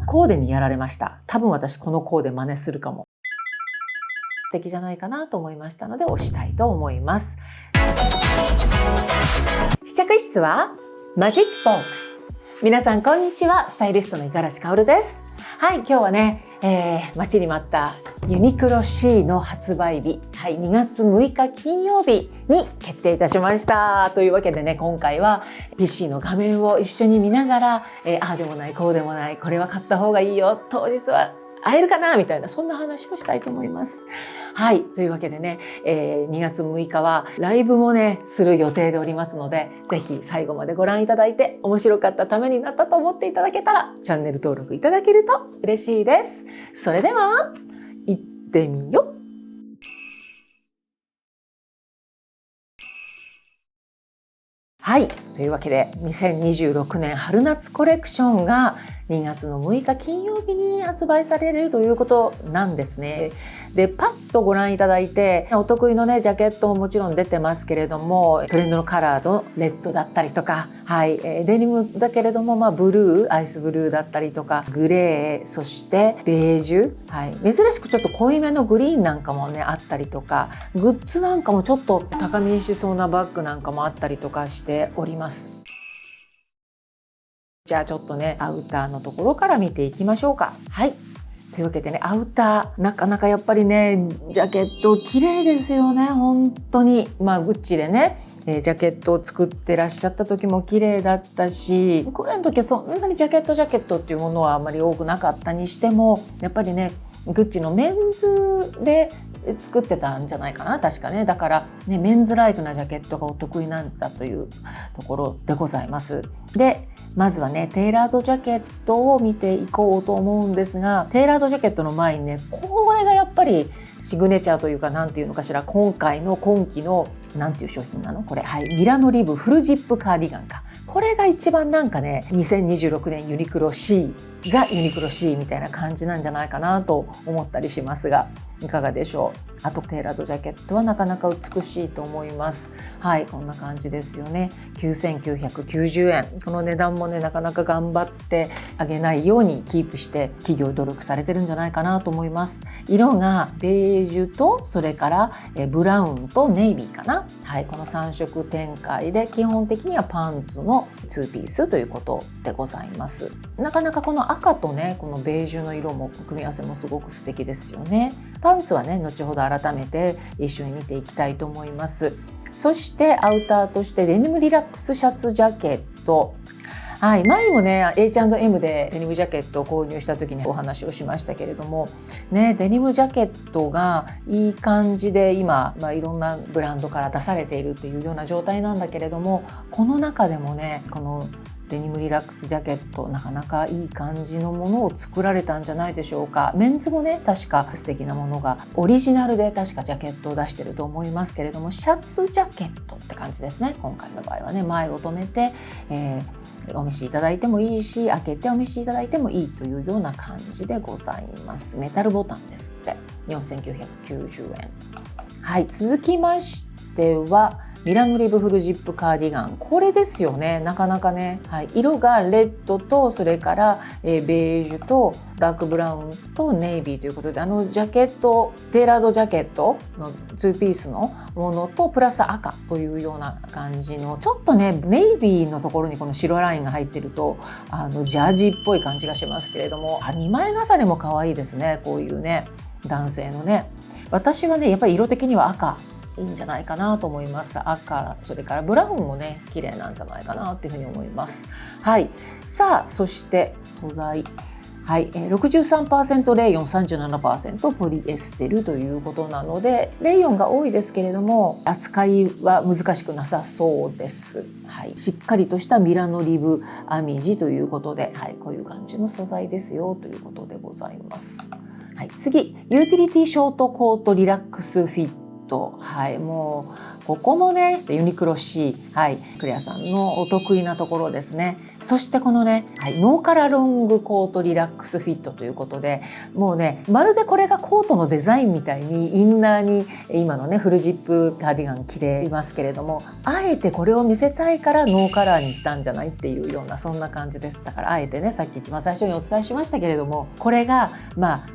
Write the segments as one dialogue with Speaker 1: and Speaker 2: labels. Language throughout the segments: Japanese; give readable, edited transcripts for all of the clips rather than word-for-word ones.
Speaker 1: コーデにやられました。多分私このコーデ真似するかも。素敵じゃないかなと思いましたので押したいと思います。試着室はマジックボックス。皆さんこんにちは、スタイリストの五十嵐薫です。はい、今日はね、待ちに待ったユニクロ C の発売日、はい、2月6日金曜日に決定いたしました。というわけでね、今回は PC の画面を一緒に見ながら、ああでもないこうでもない、これは買った方がいいよ、当日は会えるかなみたいな、そんな話をしたいと思います。はい。というわけでね、2月6日はライブもね、する予定でおりますので、ぜひ最後までご覧いただいて、面白かったためになったと思っていただけたら、チャンネル登録いただけると嬉しいです。それでは、行ってみよう。はい。というわけで、2026年春夏コレクションが2月の6日金曜日に発売されるということなんですね。で、パッとご覧いただいて、お得意のね、ジャケットももちろん出てますけれども、トレンドのカラーのレッドだったりとか、はい、デニムだけれども、ブルー、アイスブルーだったりとか、グレー、そしてベージュ、はい、珍しくちょっと濃いめのグリーンなんかもね、あったりとか、グッズなんかもちょっと高めにしそうなバッグなんかもあったりとかしております。じゃあちょっとね、アウターのところから見ていきましょうか。はい。というわけでね、アウター、なかなかやっぱりね、ジャケット綺麗ですよね、本当に。グッチでね、ジャケットを作ってらっしゃった時も綺麗だったし、これの時はそんなにジャケットっていうものはあまり多くなかったにしても、やっぱりね、グッチのメンズで作ってたんじゃないかな、確かね。だからね、メンズライクなジャケットがお得意なんだというところでございます。で、まずはね、テーラードジャケットを見ていこうと思うんですが、テーラードジャケットの前にね、これがやっぱりシグネチャーというか、なんていうのかしら、今季のなんていう商品なのこれ、はい、ミラノリブフルジップカーディガンか。これが一番なんかね、2026年ユニクロ C、ザ・ユニクロ C みたいな感じなんじゃないかなと思ったりしますが、いかがでしょう。あとテーラードジャケットはなかなか美しいと思います。はい、こんな感じですよね。9990円。この値段もね、なかなか頑張ってあげないようにキープして企業努力されてるんじゃないかなと思います。色がベージュと、それからブラウンとネイビーかな。はい、この3色展開で、基本的にはパンツの2ピースということでございます。なかなかこの赤とね、このベージュの色も組み合わせもすごく素敵ですよね。パンツはね、後ほど改めて一緒に見ていきたいと思います。そしてアウターとしてデニムリラックスシャツジャケット。はい、前にもね H&M でデニムジャケットを購入した時にお話をしましたけれどもね、デニムジャケットがいい感じで今、いろんなブランドから出されているっていうような状態なんだけれども、この中でもね、このデニムリラックスジャケット、なかなかいい感じのものを作られたんじゃないでしょうか。メンズもね、確か素敵なものがオリジナルで確かジャケットを出してると思いますけれども、シャツジャケットって感じですね。今回の場合はね、前を留めて、お召しいただいてもいいし、開けてお召しいただいてもいいというような感じでございます。メタルボタンですって。4990円。はい、続きましてはミラノリブフルジップカーディガン。これですよね。なかなかね、はい、色がレッドと、それからベージュとダークブラウンとネイビーということで、ジャケット、テーラードジャケットの2ピースのものとプラス赤というような感じの、ちょっとねネイビーのところにこの白ラインが入ってるとジャージっぽい感じがしますけれども、2枚重ねも可愛いですね。こういうね、男性のね。私はね、やっぱり色的には赤いいんじゃないかなと思います。赤、それからブラウンもね、綺麗なんじゃないかなっていうふうに思います。はい。さあ、そして素材。はい、63% レーヨン、37% ポリエステルということなので、レーヨンが多いですけれども、扱いは難しくなさそうです。はい、しっかりとしたミラノリブ編み地ということで、はい、こういう感じの素材ですよということでございます。はい、次、ユーティリティショートコートリラックスフィット。はい、もうここもねユニクロ C、クレアさんのお得意なところですね。そしてこのね、ノーカラーロングコートリラックスフィットということで、もうねまるでこれがコートのデザインみたいにインナーに今のねフルジップカーディガン着ていますけれども、あえてこれを見せたいからノーカラーにしたんじゃないっていうようなそんな感じです。だからあえてね、さっき一番最初にお伝えしましたけれども、これが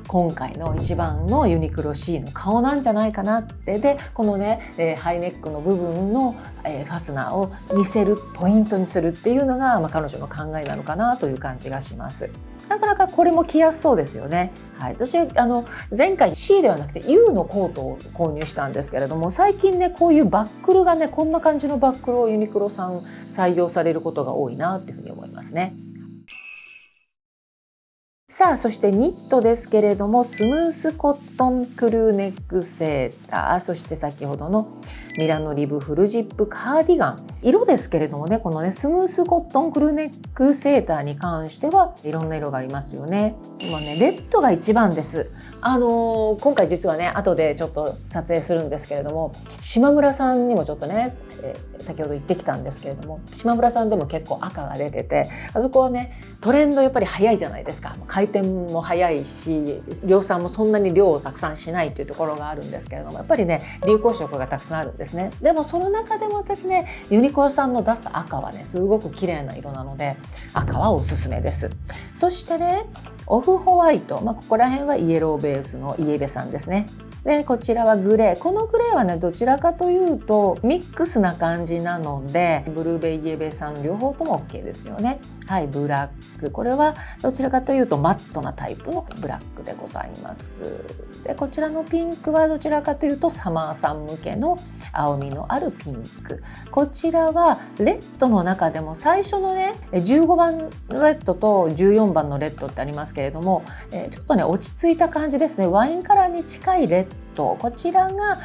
Speaker 1: 今回の一番のユニクロ C の顔なんじゃないかなって。でこのね、ハイネックの部分の、ファスナーを見せるポイントにするっていうのが、彼女の考えなのかなという感じがします。なかなかこれも着やすそうですよね。私前回 C ではなくて U のコートを購入したんですけれども、最近ねこういうバックルがね、こんな感じのバックルをユニクロさん採用されることが多いなというふうに思いますね。さあ、そしてニットですけれども、スムースコットンクルーネックセーター、そして先ほどのミラノリブフルジップカーディガン。色ですけれどもね、このねスムースコットンクルーネックセーターに関してはいろんな色がありますよね。今ねレッドが一番です。今回実はね後でちょっと撮影するんですけれども、島村さんにもちょっとね、先ほど行ってきたんですけれども、島村さんでも結構赤が出てて、あそこはねトレンドやっぱり早いじゃないですか。回転も早いし、量産もそんなに量をたくさんしないというところがあるんですけれども、やっぱりね流行色がたくさんあるんですね。でもその中でも私ねユニクロさんの出す赤はねすごく綺麗な色なので、赤はおすすめです。そしてねオフホワイト、ここら辺はイエローベースのイエベさんですね。でこちらはグレー。このグレーはねどちらかというとミックスな感じなので、ブルーベイエベさん両方とも OK ですよね。ブラック、これはどちらかというとマットなタイプのブラックでございます。でこちらのピンクはどちらかというとサマーさん向けの青みのあるピンク。こちらはレッドの中でも最初のね15番のレッドと14番のレッドってありますけれども、ちょっとね落ち着いた感じですね。ワインカラーに近いレッド、こちらが、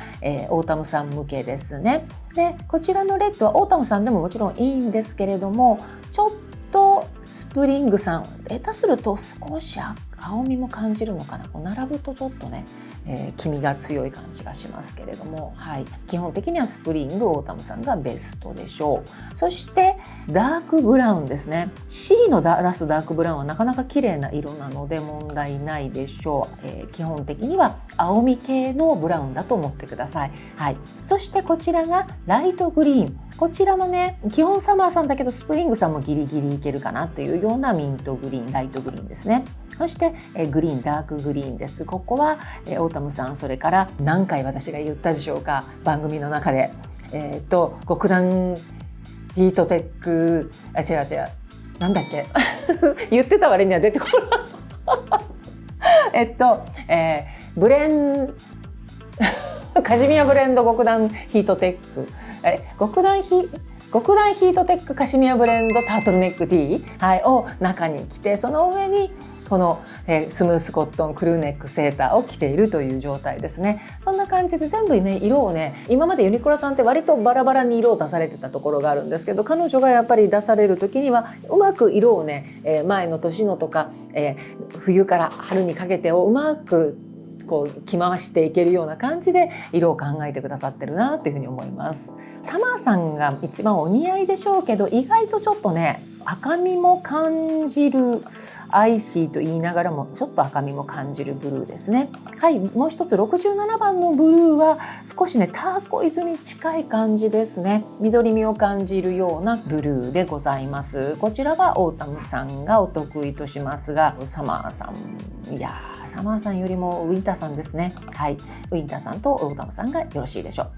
Speaker 1: オータムさん向けですね。でこちらのレッドはオータムさんでももちろんいいんですけれども、ちょっとスプリングさん下手すると少し青みも感じるのかな。並ぶとちょっとね、黄身が強い感じがしますけれども、基本的にはスプリングオータムさんがベストでしょう。そしてダークブラウンですね。 C の出すダークブラウンはなかなか綺麗な色なので問題ないでしょう。基本的には青み系のブラウンだと思ってください。そしてこちらがライトグリーン。こちらもね基本サマーさんだけどスプリングさんもギリギリいけるかなというようなミントグリーン、ライトグリーンですね。そしてグリーン、ダークグリーンです。ここはオータムさん、それから何回私が言ったでしょうか、番組の中で極暖ヒートテック、違うなんだっけ言ってた割には出てこないブレンカジミヤブレンド極暖ヒートテック、極暖ヒートテックカシミヤブレンドタートルネックティー、を中に着て、その上にこの、スムースコットンクルーネックセーターを着ているという状態ですね。そんな感じで全部ね色をね、今までユニクロさんって割とバラバラに色を出されてたところがあるんですけど、彼女がやっぱり出される時にはうまく色をね、前の年のとか、冬から春にかけてをうまくこう着回していけるような感じで色を考えてくださってるなというふうに思います。サマーさんが一番お似合いでしょうけど、意外とちょっとね赤みも感じる、アイシーと言いながらもちょっと赤みも感じるブルーですね。もう一つ67番のブルーは少しねターコイズに近い感じですね。緑みを感じるようなブルーでございます。こちらはオータムさんがお得意としますが、サマーさん、サマーさんよりもウィンターさんですね。ウィンターさんとオータムさんがよろしいでしょう。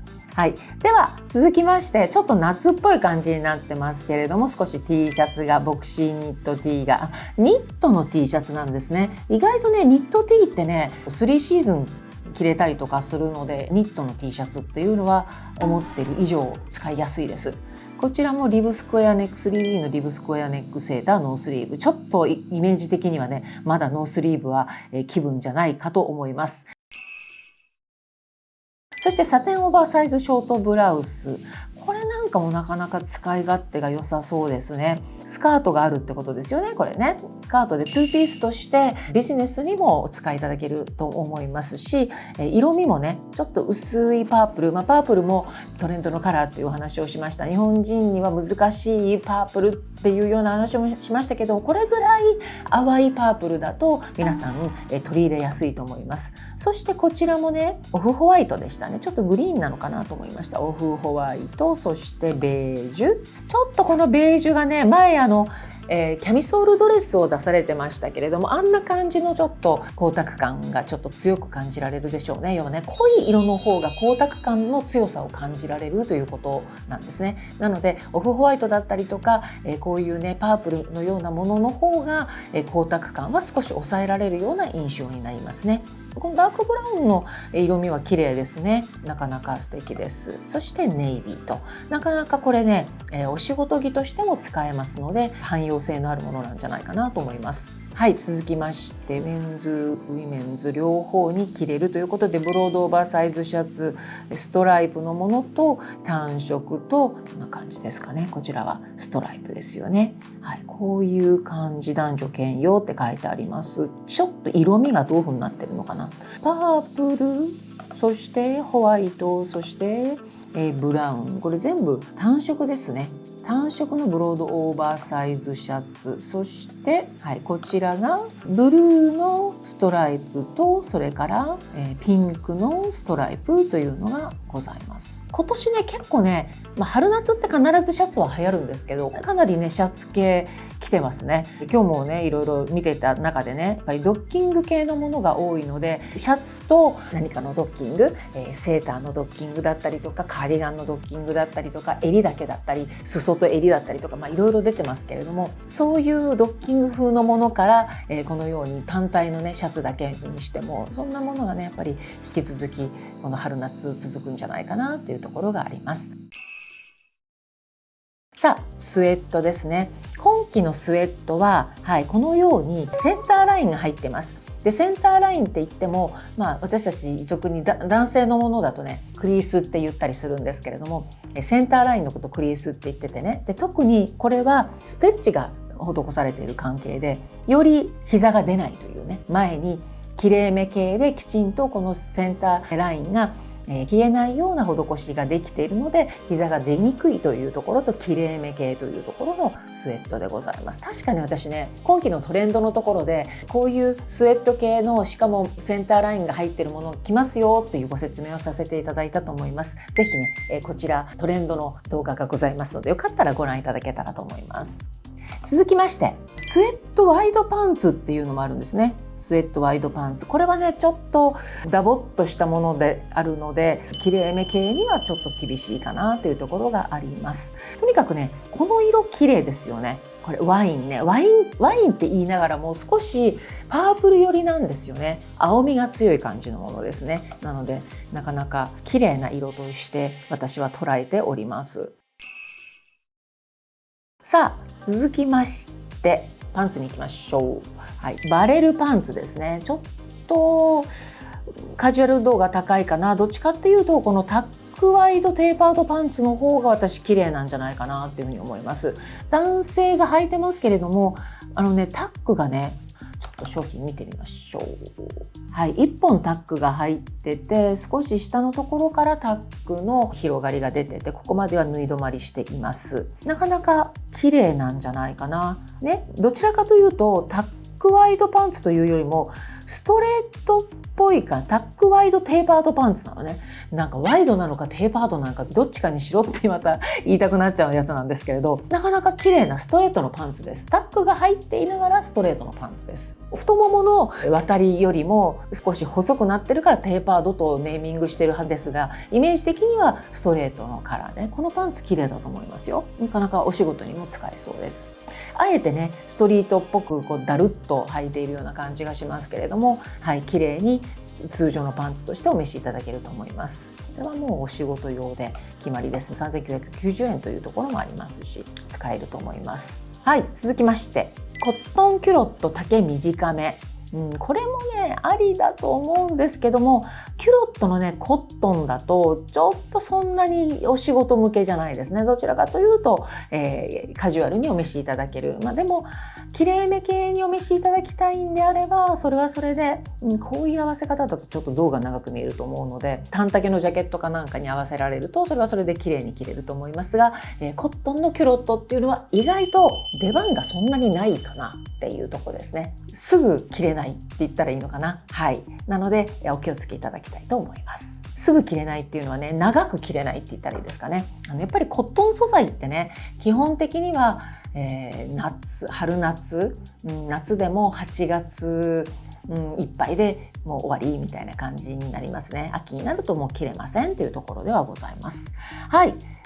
Speaker 1: では続きまして、ちょっと夏っぽい感じになってますけれども、少し T シャツがボクシーニット T がニットの T シャツなんですね。意外とねニット T ってね3シーズン着れたりとかするので、ニットの T シャツっていうのは思ってる以上使いやすいです。こちらもリブスクエアネック 3D のリブスクエアネックセーターノースリーブ、ちょっとイメージ的にはねまだノースリーブは気分じゃないかと思います。そしてサテンオーバーサイズショートブラウス、これなんなんかもなかなか使い勝手が良さそうですね。スカートがあるってことですよね、これね。スカートで2ピースとしてビジネスにもお使いいただけると思いますし、色味もねちょっと薄いパープル、パープルもトレンドのカラーっていうお話をしました。日本人には難しいパープルっていうような話もしましたけど、これぐらい淡いパープルだと皆さん取り入れやすいと思います。そしてこちらもねオフホワイトでしたね。ちょっとグリーンなのかなと思いました。オフホワイト、そしてベージュ。ちょっとこのベージュがね、前キャミソールドレスを出されてましたけれども、あんな感じのちょっと光沢感がちょっと強く感じられるでしょうね。要はね、濃い色の方が光沢感の強さを感じられるということなんですね。なのでオフホワイトだったりとか、こういうねパープルのようなものの方が、光沢感は少し抑えられるような印象になりますね。このダークブラウンの色味は綺麗ですね。なかなか素敵です。そしてネイビーと、なかなかこれね、お仕事着としても使えますので汎用性のあるものなんじゃないかなと思います。はい、続きましてメンズウィメンズ両方に着れるということで、ブロードオーバーサイズシャツ、ストライプのものと単色と、こんな感じですかね。こちらはストライプですよね。はい、こういう感じ、男女兼用って書いてあります。ちょっと色味がどういう風になってるのかな。パープル、そしてホワイト、そしてブラウン、これ全部単色ですね。単色のブロードオーバーサイズシャツ、そして、はい、こちらがブルーのストライプと、それから、ピンクのストライプというのがございます。今年ね結構ね、春夏って必ずシャツは流行るんですけど、かなりねシャツ系来てますね。今日もねいろいろ見てた中でね、やっぱりドッキング系のものが多いので、シャツと何かのドッキング、セーターのドッキングだったりとか、カーディガンのドッキングだったりとか、襟だけだったり、裾と襟だったりとか、いろいろ出てますけれども、そういうドッキング風のものから、このように単体のねシャツだけにしても、そんなものがねやっぱり引き続きこの春夏続くんじゃないかなっていうところがあります。さあスウェットですね。今季のスウェットは、はい、このようにセンターラインが入ってます。でセンターラインって言っても、私たち特に男性のものだとねクリースって言ったりするんですけれども、センターラインのことクリースって言っててね、で特にこれはステッチが施されている関係で、より膝が出ないというね、前にきれいめ系できちんとこのセンターラインが消えないような施しができているので、膝が出にくいというところときれいめ系というところのスウェットでございます。確かに私ね、今季のトレンドのところでこういうスウェット系の、しかもセンターラインが入っているもの着ますよっていうご説明をさせていただいたと思います。ぜひね、こちらトレンドの動画がございますので、よかったらご覧いただけたらと思います。続きまして、スウェットワイドパンツっていうのもあるんですね。スウェットワイドパンツ、これはねちょっとダボっとしたものであるので、きれいめ系にはちょっと厳しいかなというところがあります。とにかくねこの色綺麗ですよね。これワインね、ワインって言いながらも少しパープル寄りなんですよね。青みが強い感じのものですね。なのでなかなか綺麗な色として私は捉えております。さあ続きましてパンツに行きましょう。はい、バレルパンツですね。ちょっとカジュアル度が高いかな。どっちかっていうとこのタックワイドテーパードパンツの方が私綺麗なんじゃないかなっていうふうに思います。男性が履いてますけれども、タックがね、ちょっと商品見てみましょう。はい、1本タックが入ってて、少し下のところからタックの広がりが出てて、ここまでは縫い止まりしています。なかなか綺麗なんじゃないかな。ね、どちらかというとタックワイドパンツというよりもストレートっぽいか、タックワイドテーパードパンツなのね。なんかワイドなのかテーパードなのかどっちかにしろってまた言いたくなっちゃうやつなんですけれど、なかなか綺麗なストレートのパンツです。タックが入っていながらストレートのパンツです。太ももの渡りよりも少し細くなってるからテーパードとネーミングしてるはずですが、イメージ的にはストレートのカラーで、このパンツ綺麗だと思いますよ。なかなかお仕事にも使えそうです。あえてねストリートっぽくだるっと履いているような感じがしますけれども、はい、綺麗に通常のパンツとしてお召しいただけると思います。これはもうお仕事用で決まりです。3990円というところもありますし、使えると思います。はい、続きましてコットンキュロット丈短め。これもねありだと思うんですけども、キュロットのねコットンだとちょっとそんなにお仕事向けじゃないですね。どちらかというと、カジュアルにお召しいただける、でもきれいめ系にお召しいただきたいんであれば、それはそれで、こういう合わせ方だとちょっと胴が長く見えると思うので、短丈のジャケットかなんかに合わせられるとそれはそれで綺麗に着れると思いますが、コットンのキュロットっていうのは意外と出番がそんなにないかなっていうところですね。すぐ着れないって言ったらいいのかな。なのでお気をつけいただきたいと思います。すぐ着れないっていうのはね、長く着れないって言ったらいいですかね。やっぱりコットン素材ってね、基本的には、春夏、夏でも8月いっぱいでもう終わりみたいな感じになりますね。秋になるともう着れませんというところではございます。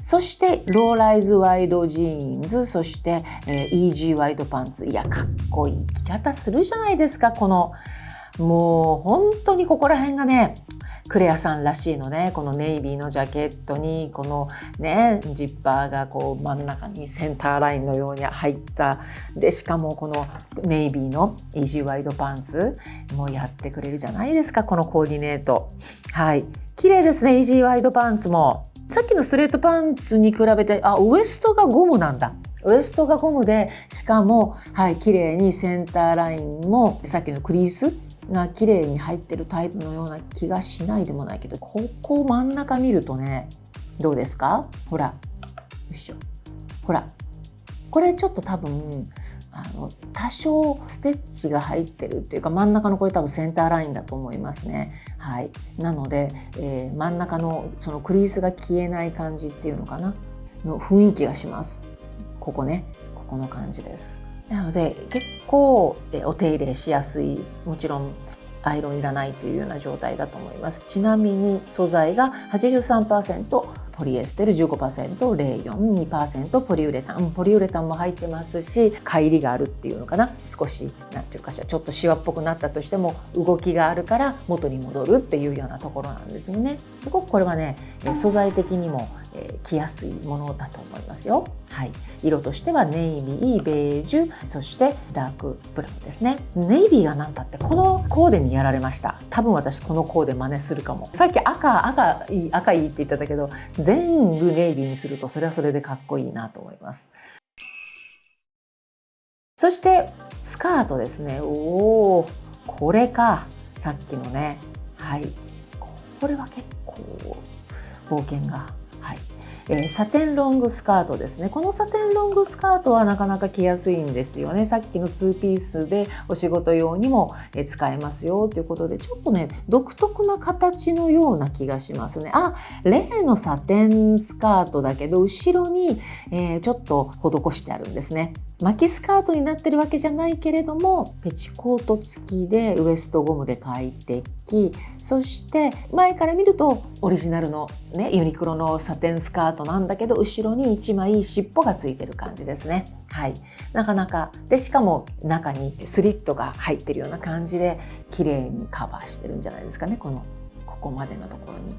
Speaker 1: そしてローライズワイドジーンズ、そして、イージーワイドパンツ。いや、かっこいい着方するじゃないですか。このもう本当にここら辺がね、クレアさんらしいのね。このネイビーのジャケットにこのねジッパーがこう真ん中にセンターラインのように入った、でしかもこのネイビーのイージーワイドパンツもやってくれるじゃないですか、このコーディネート。綺麗ですね。イージーワイドパンツもさっきのストレートパンツに比べてウエストがゴムなんだ。ウエストがゴムで、しかも綺麗にセンターラインもさっきのクリースが綺麗に入ってるタイプのような気がしないでもないけど、ここ真ん中見るとね、どうですか？ほら、よいしょ。ほら、これちょっと多分多少ステッチが入ってるっていうか、真ん中のこれ多分センターラインだと思いますね。なので、真ん中のそのクリースが消えない感じっていうのかなの雰囲気がします。ここね、ここの感じです。なので結構お手入れしやすい、もちろんアイロンいらないというような状態だと思います。ちなみに素材が 83% ポリエステル、 15% レーヨン、 2% ポリウレタン。ポリウレタンも入ってますし、乖離があるっていうのかな。少しなんていうかしら、ちょっとシワっぽくなったとしても動きがあるから元に戻るっていうようなところなんですよね。すごくこれはね素材的にも着やすいものだと思いますよ。色としてはネイビー、ベージュ、そしてダークブラウンですね。ネイビーがなんたってこのコーデにやられました。多分私このコーデ真似するかも。さっき赤いいって言ってたけど、全部ネイビーにするとそれはそれでかっこいいなと思います。そしてスカートですね。これか、さっきのね。これは結構冒険が。サテンロングスカートですね。このサテンロングスカートはなかなか着やすいんですよね。さっきの2ピースでお仕事用にも使えますよということで、ちょっとね独特な形のような気がしますね。例のサテンスカートだけど後ろに、ちょっと施してあるんですね。巻きスカートになってるわけじゃないけれども、ペチコート付きでウエストゴムで快適。そして前から見るとオリジナルのねユニクロのサテンスカートなんだけど、後ろに1枚尻尾がついてる感じですね。なかなかで、しかも中にスリットが入ってるような感じで綺麗にカバーしてるんじゃないですかね。ここまでのところに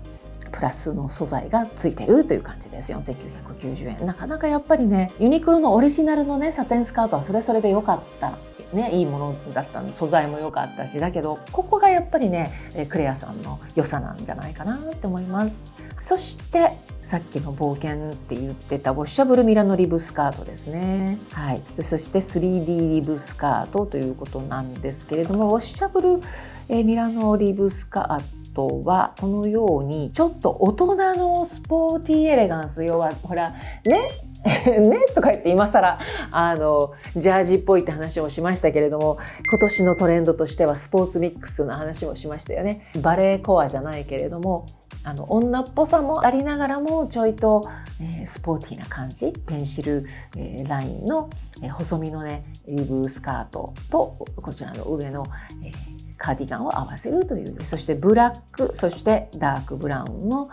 Speaker 1: プラスの素材がついてるという感じです。4990円。なかなかやっぱりねユニクロのオリジナルのねサテンスカートはそれぞれで良かったね、いいものだったの。素材も良かったし、だけどここがやっぱりねクレアさんの良さなんじゃないかなって思います。そしてさっきの冒険って言ってたウォッシャブルミラノリブスカートですね。そして 3D リブスカートということなんですけれども、ウォッシャブルミラノリブスカートはこのようにちょっと大人のスポーティーエレガンス、要はほらねとか言って今更ジャージっぽいって話をしましたけれども、今年のトレンドとしてはスポーツミックスの話をしましたよね。バレーコアじゃないけれども女っぽさもありながらもちょいと、スポーティーな感じ、ペンシル、ラインの、細身のねリブスカートとこちらの上の、カーディガンを合わせるという、そしてブラック、そしてダークブラウンの、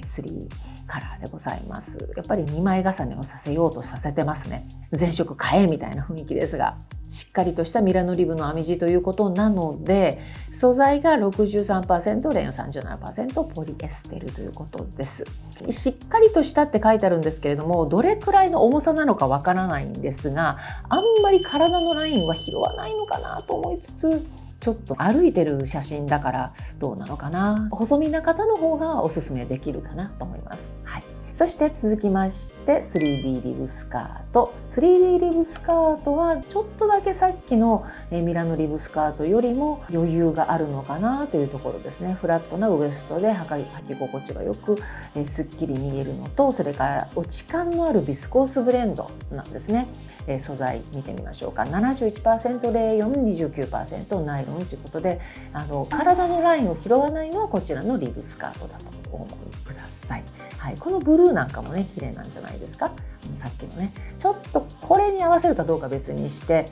Speaker 1: 3カラーでございます。やっぱり2枚重ねをさせようとさせてますね。全色買えみたいな雰囲気ですが、しっかりとしたミラノリブの編み地ということなので、素材が 63% レーヨン 37% ポリエステルということです。しっかりとしたって書いてあるんですけれども、どれくらいの重さなのかわからないんですが、あんまり体のラインは拾わないのかなと思いつつ、ちょっと歩いてる写真だからどうなのかな。細身な方の方がおすすめできるかなと思います。はい。そして続きまして 3D リブスカート。3D リブスカートはちょっとだけさっきのミラノリブスカートよりも余裕があるのかなというところですね。フラットなウエストで履き心地がよくすっきり見えるのと、それから落ち感のあるビスコースブレンドなんですね。素材見てみましょうか。 71% レーヨン、 29% ナイロンということで、体のラインを拾わないのはこちらのリブスカートだとお思いください。はい、このブルーなんかもね綺麗なんじゃないですか。さっきのねちょっとこれに合わせるかどうか別にして、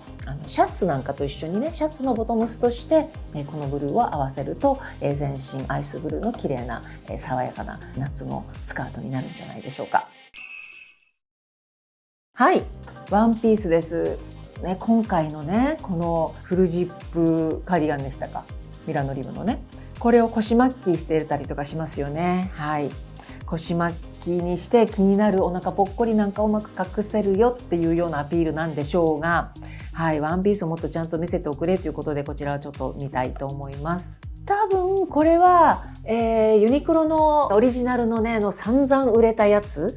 Speaker 1: シャツなんかと一緒にね、シャツのボトムスとしてこのブルーを合わせると全身アイスブルーの綺麗な爽やかな夏のスカートになるんじゃないでしょうか。はい、ワンピースです。ね、今回のねこのフルジップカーディガンでしたか、ミラノリブのね、これを腰巻きしてたりとかしますよね。はい、腰巻きにして気になるお腹ぽっこりなんかをうまく隠せるよっていうようなアピールなんでしょうが、はい、ワンピースをもっとちゃんと見せておくれということで、こちらはちょっと見たいと思います。多分これは、ユニクロのオリジナルのね散々売れたやつ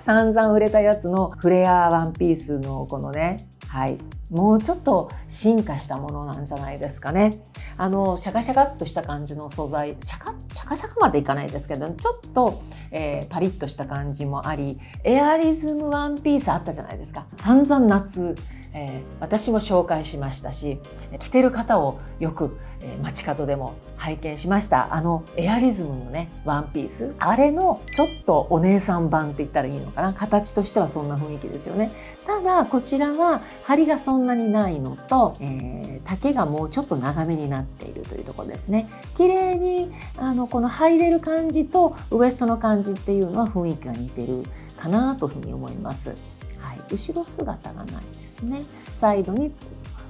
Speaker 1: 散々売れたやつのフレアワンピースのこのね、はい、もうちょっと進化したものなんじゃないですかね。シャカシャカっとした感じの素材、シャカシャカまでいかないですけど、ちょっと、パリッとした感じもあり、エアリズムワンピースあったじゃないですか。散々夏、私も紹介しましたし、着てる方をよく、街角でも拝見しました。エアリズムのねワンピース、あれのちょっとお姉さん版って言ったらいいのかな。形としてはそんな雰囲気ですよね。ただこちらは張りがそんなにないのと、丈がもうちょっと長めになっているというところですね。綺麗にこの入れる感じとウエストの感じっていうのは雰囲気が似てるかなというふうに思います。はい、後ろ姿がないですね。サイドに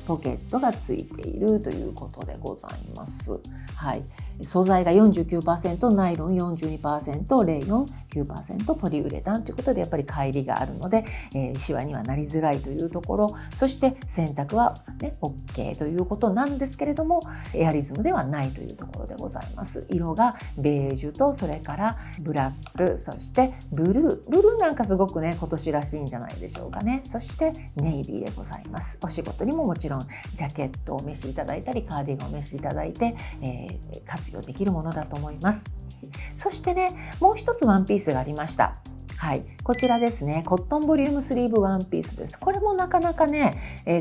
Speaker 1: ポケットがついているということでございます。はい、素材が 49% ナイロン、 42% レーヨン、 9% ポリウレタンということで、やっぱり乖離があるので、シワにはなりづらいというところ、そして洗濯は、ね、OK ということなんですけれども、エアリズムではないというところでございます。色がベージュと、それからブラック、そしてブルーなんかすごくね今年らしいんじゃないでしょうかね。そしてネイビーでございます。お仕事にももちろんジャケットをお召しいただいたり、カーディガンをお召しいただいて、活用できるものだと思います。そしてね、もう一つワンピースがありました。はい、こちらですね、コットンボリュームスリーブワンピースです。これもなかなかね、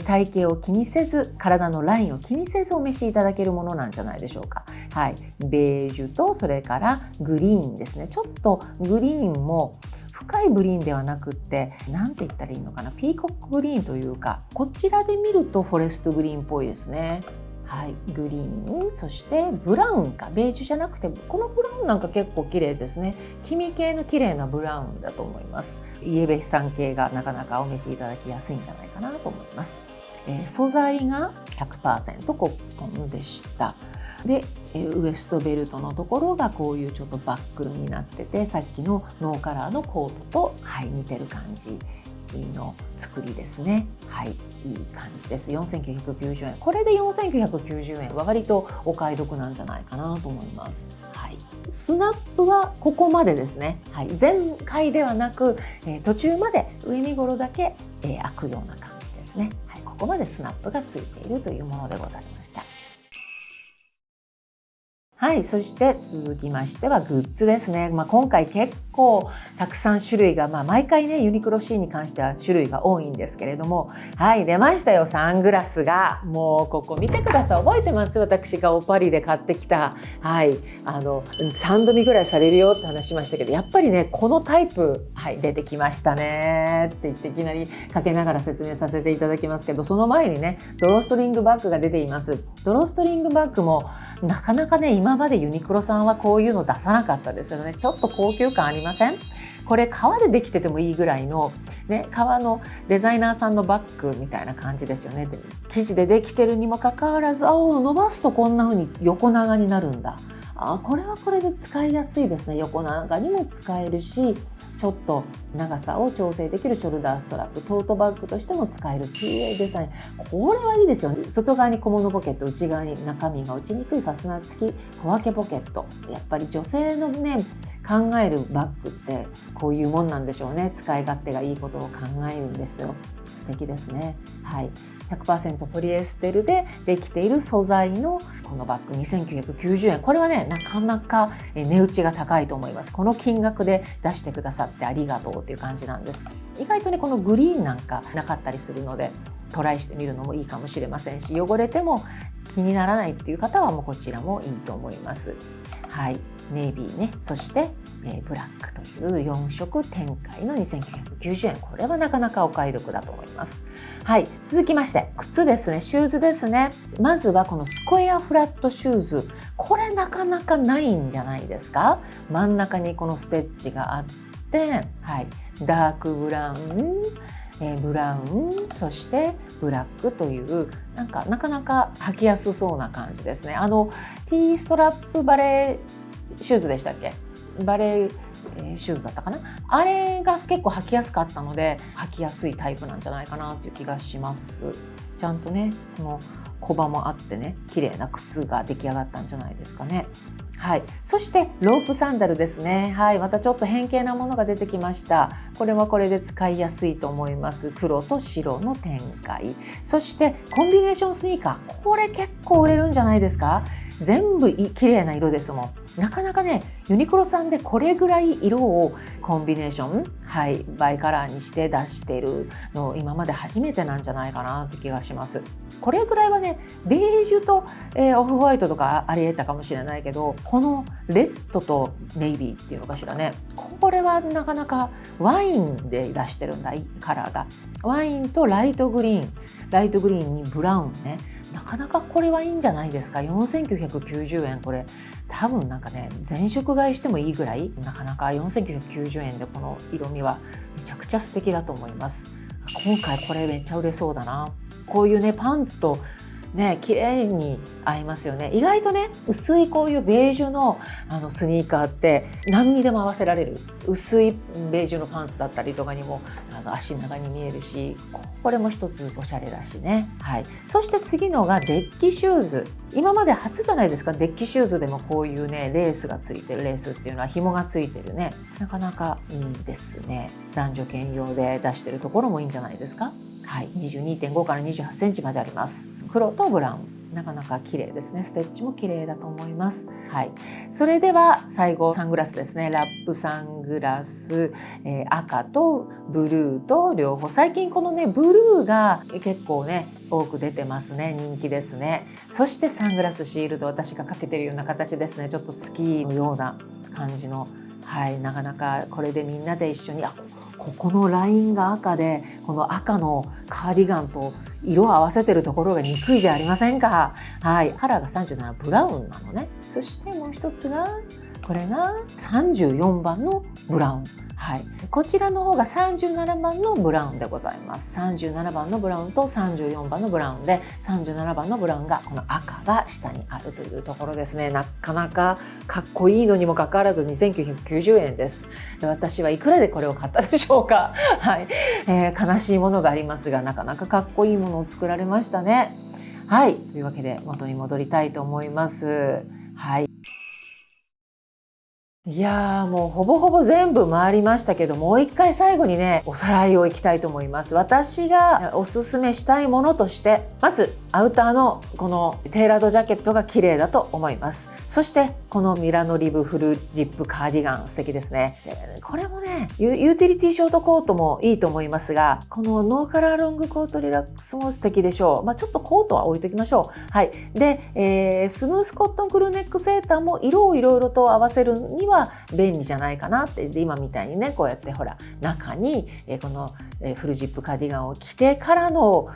Speaker 1: 体型を気にせず、体のラインを気にせずお召しいただけるものなんじゃないでしょうか。はい、ベージュとそれからグリーンですね。ちょっとグリーンも深いグリーンではなくって、なんて言ったらいいのかな、ピーコックグリーンというか、こちらで見るとフォレストグリーンっぽいですね。はい、グリーン、そしてブラウンか、ベージュじゃなくて、このブラウンなんか結構綺麗ですね。黄身系の綺麗なブラウンだと思います。イエベさん系がなかなかお召しいただきやすいんじゃないかなと思います。素材が 100% コットンでした。でウエストベルトのところがこういうちょっとバックルになってて、さっきのノーカラーのコートと、はい、似てる感じの作りですね。はい、いい感じです。4990円。これで4990円は割とお買い得なんじゃないかなと思います。はい、スナップはここまでですね。はい、全開ではなく、途中まで上身頃だけ、開くような感じですね。はい、ここまでスナップがついているというものでございました。はい、そして続きましてはグッズですね。今回結構たくさん種類が、毎回ねユニクロ C に関しては種類が多いんですけれども、はい、出ましたよ、サングラスが。もうここ見てください。覚えてます？私がパリで買ってきた、はい、3度見ぐらいされるよって話しましたけど、やっぱりねこのタイプ、はい、出てきましたねって言っていきなりかけながら説明させていただきますけど、その前にねドローストリングバッグが出ています。ドローストリングバッグもなかなかね今までユニクロさんはこういうの出さなかったですよね。ちょっと高級感ありません？これ革でできててもいいぐらいの、ね、革のデザイナーさんのバッグみたいな感じですよね。生地でできてるにもかかわらず、伸ばすとこんな風に横長になるんだ。これはこれで使いやすいですね。横長にも使えるし、ちょっと長さを調整できるショルダーストラップ、トートバッグとしても使える綺麗デザイン。これはいいですよね。外側に小物ポケット、内側に中身が落ちにくいファスナー付き小分けポケット。やっぱり女性のね、考えるバッグってこういうもんなんでしょうね。使い勝手がいいことを考えるんですよ。素敵ですね。はい。100% ポリエステルでできている素材のこのバッグ2990円。これはね、なかなか値打ちが高いと思います。この金額で出してくださってありがとうっていう感じなんです。意外とね、このグリーンなんかなかったりするのでトライしてみるのもいいかもしれませんし、汚れても気にならないっていう方はもうこちらもいいと思います。はい。ネイビーね、そしてブラックという4色展開の2990円。これはなかなかお買い得だと思います。はい、続きまして靴ですね、シューズですね。まずはこのスクエアフラットシューズ。これなかなかないんじゃないですか。真ん中にこのステッチがあって、はい、ダークブラウン、ブラウン、そしてブラックというなかなか履きやすそうな感じですね。T ストラップバレーシューズでしたっけ、バレー、シューズだったかな、あれが結構履きやすかったので履きやすいタイプなんじゃないかなという気がします。ちゃんとね、この小刃もあってね、綺麗な靴が出来上がったんじゃないですかね。はい、そしてロープサンダルですね。はい、またちょっと変形なものが出てきました。これはこれで使いやすいと思います。黒と白の展開。そしてコンビネーションスニーカー、これ結構売れるんじゃないですか。全部綺麗な色ですもん。なかなかね、ユニクロさんでこれぐらい色をコンビネーション、はい、バイカラーにして出してるの今まで初めてなんじゃないかなって気がします。これぐらいはね、ベージュと、オフホワイトとかあり得たかもしれないけど、このレッドとネイビーっていうのかしらね、これはなかなかワインで出してるんだ、カラーが。ワインとライトグリーンにブラウンね。なかなかこれはいいんじゃないですか。4990円。これ多分なんかね、全色買いしてもいいぐらい、なかなか4990円でこの色味はめちゃくちゃ素敵だと思います。今回これめっちゃ売れそうだな。こういうね、パンツとね、綺麗に合いますよね。意外とね、薄いこういうベージュのスニーカーって何にでも合わせられる。薄いベージュのパンツだったりとかにも足長に見えるし、これも一つおしゃれだしね。はい。そして次のがデッキシューズ。今まで初じゃないですか。デッキシューズでもこういうね、レースがついてる、レースっていうのは紐がついてるね。なかなかいいですね。男女兼用で出してるところもいいんじゃないですか。はい、22.5 から28センチまであります。黒とブラウン、なかなか綺麗ですね。ステッチも綺麗だと思います。はい、それでは最後サングラスですね。ラップサングラス、赤とブルーと両方。最近このね、ブルーが結構ね多く出てますね。人気ですね。そしてサングラスシールド、私がかけてるような形ですね。ちょっとスキーのような感じの。はい、なかなかこれでみんなで一緒に、ここのラインが赤で、この赤のカーディガンと色を合わせてるところが憎いじゃありませんか。はい、カラーが37、ブラウンなのね。そしてもう一つが、これが34番のブラウン。はい、こちらの方が37番のブラウンでございます。37番のブラウンと34番のブラウンで、37番のブラウンがこの赤が下にあるというところですね。なかなかかっこいいのにもかかわらず2990円です。私はいくらでこれを買ったでしょうか。はい、悲しいものがありますが、なかなかかっこいいものを作られましたね。はい、というわけで元に戻りたいと思います。はい。いやー、もうほぼほぼ全部回りましたけど、もう一回最後にね、おさらいをいきたいと思います。私がおすすめしたいものとして、まずアウターのこのテーラードジャケットが綺麗だと思います。そしてこのミラノリブフルジップカーディガン、素敵ですね。これもね、ユーティリティショートコートもいいと思いますが、このノーカラーロングコートリラックスも素敵でしょう。ちょっとコートは置いときましょう。はい。で、スムースコットンクルーネックセーターも色をいろいろと合わせるには便利じゃないかなって。で、今みたいにね、こうやってほら中にこのフルジップカーディガンを着てからの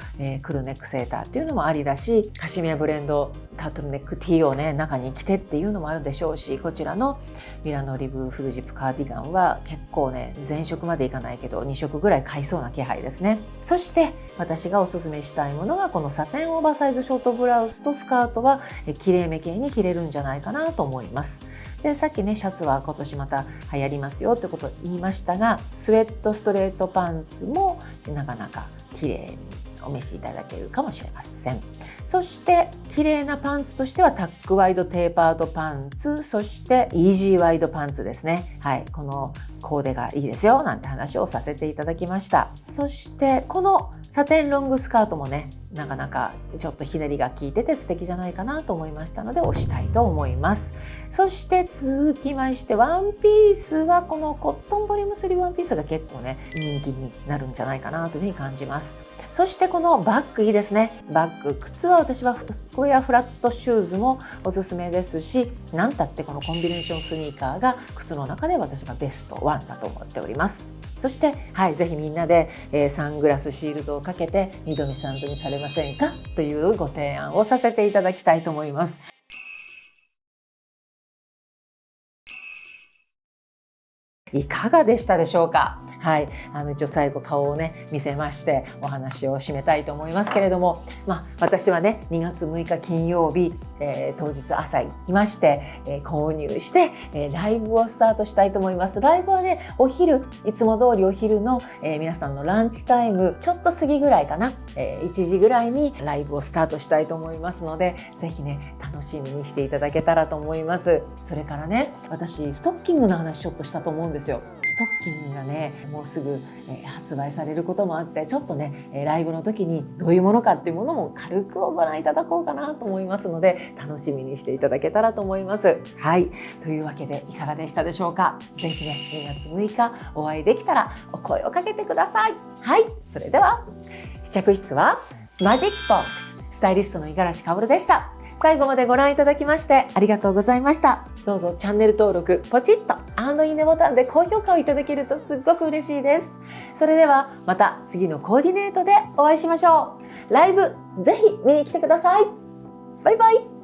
Speaker 1: クルーネックセーターっていうのもありだし、カシミヤブレンドタートルネック T をね中に着てっていうのもあるでしょうし、こちらのミラノリブフルジップカーディガンは結構ね、全色までいかないけど2色ぐらい買いそうな気配ですね。そして私がおすすめしたいものはこのサテンオーバーサイズショートブラウスとスカートはきれいめ系に着れるんじゃないかなと思います。で、さっきねシャツは今年また流行りますよということを言いましたが、スウェットストレートパンツもなかなか綺麗にお召しいただけるかもしれません。そして綺麗なパンツとしてはタックワイドテーパードパンツ、そしてイージーワイドパンツですね。はい、このコーデがいいですよなんて話をさせていただきました。そしてこのサテンロングスカートもね、なかなかちょっとひねりが効いてて素敵じゃないかなと思いましたので推したいと思います。そして続きましてワンピースはこのコットンボリューム3ワンピースが結構ね人気になるんじゃないかなというふうに感じます。そしてこのバッグいいですね。バッグ、靴は私はスクエアフラットシューズもおすすめですし、なんたってこのコンビネーションスニーカーが靴の中で私はベストワンだと思っております。そして、はい、ぜひみんなで、サングラスシールドをかけて2度見3度見されませんかというご提案をさせていただきたいと思います。いかがでしたでしょうか。はい、一応最後顔をね見せましてお話を締めたいと思いますけれども、私はね2月6日金曜日、当日朝行きまして、購入して、ライブをスタートしたいと思います。ライブはねお昼、いつも通りお昼の、皆さんのランチタイムちょっと過ぎぐらいかな、1時ぐらいにライブをスタートしたいと思いますので、ぜひね楽しみにしていただけたらと思います。それからね、私ストッキングの話ちょっとしたと思うんですよ。ストッキングがねもうすぐ、発売されることもあって、ちょっとねライブの時にどういうものかっていうものも軽くご覧いただこうかなと思いますので、楽しみにしていただけたらと思います。はい、というわけでいかがでしたでしょうか。ぜひね2月6日お会いできたらお声をかけてください。はい、それでは試着室はマジックボックス、スタイリストの五十嵐薫でした。最後までご覧いただきましてありがとうございました。どうぞチャンネル登録ポチッと&いいねボタンで高評価をいただけるとすっごく嬉しいです。それではまた次のコーディネートでお会いしましょう。ライブぜひ見に来てください。バイバイ。